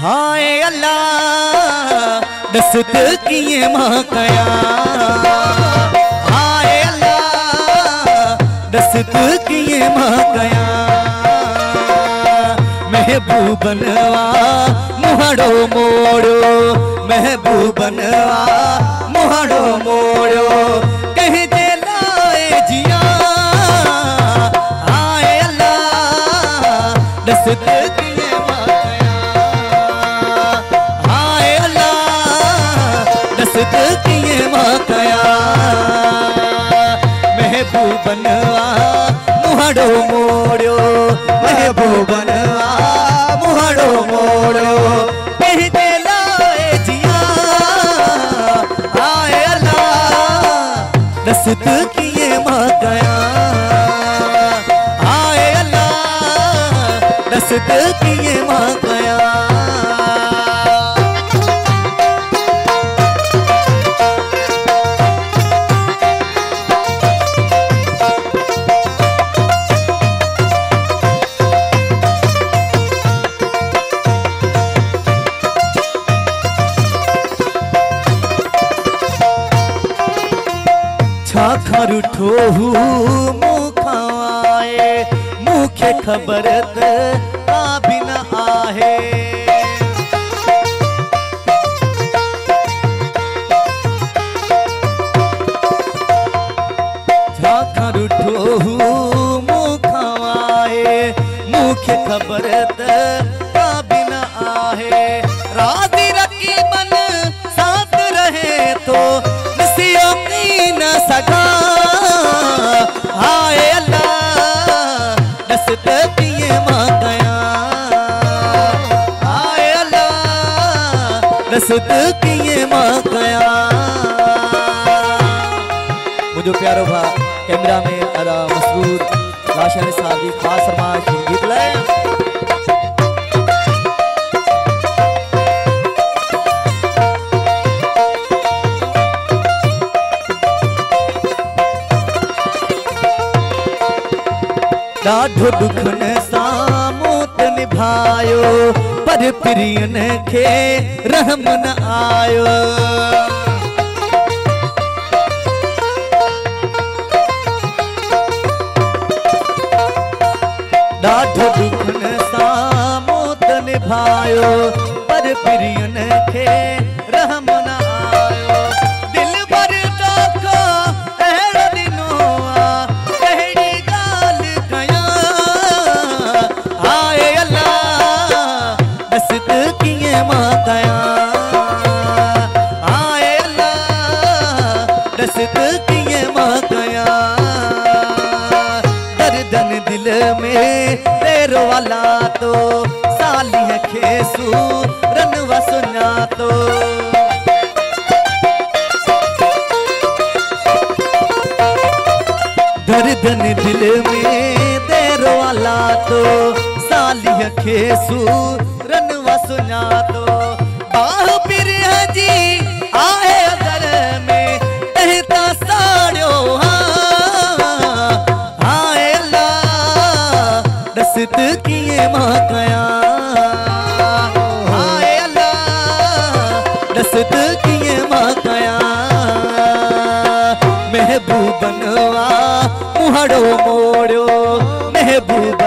हाय अल्लाह दस्त किए माँ कया, हाय अल्लाह दस्त किए माँ कया। महबूबनवा मुहाड़ो मोड़ो, महबूबनवा मुहाड़ो मोड़ो, कह दे लाए जिया। हाय अल्लाह दस्त किए माँ कया, हाय अल्लाह दस्त किए माँ कया। महबूबनवा मुहाड़ो मोड़ो, महबूबनवा मुहाड़ो मोड़ो, कह दे लाए जिया। हाय अल्लाह दस्त किए माँ कया, हाय अल्लाह दस्त किए माँ कया। छाखर ठोहू मुखाए, मुखे खबर भी न आहे। छाखर ठोहू मुखाए, मुखे खबर भी न आहे। राजी रकीबन साथ रहे तो नसियों की न सका। हाय अल्लाह दस्त किए माँ कया, हाय अल्लाह दस्त किए माँ कया। मुझे प्यारो भा कैमरा में अदा मशहूर लाशान साहब की खास फरमाइश गीत लाए। ॾाढो दुखन सां मौत निभायो, पर प्रियन खे रहम न आयो। ॾाढो दुखन सां मौत निभायो, पर प्रियन खे रहम न आयो। दिल भर तोखो अहिड़ो ॾिनो आ, अहिड़ी ॻाल्हि कयां। हाय अल्लाह दस्त किए माँ कया, हाय अल्लाह दस्त किए माँ कया। दर्दन दिल में तेरो वाला तो, सालिय खे सूरन वसुना तो। दर्दन दिल में तेरो वाला तो, सालिय खे सूरन वसुना तो। बाह पिरिया जी आहे दर में तहता साड़ियो। हाय अल्लाह दस्त किए माँ कया, हाय अल्लाह दस्त किए माँ कया। महबूबनवा मुहाड़ो मोड़ो, महबूब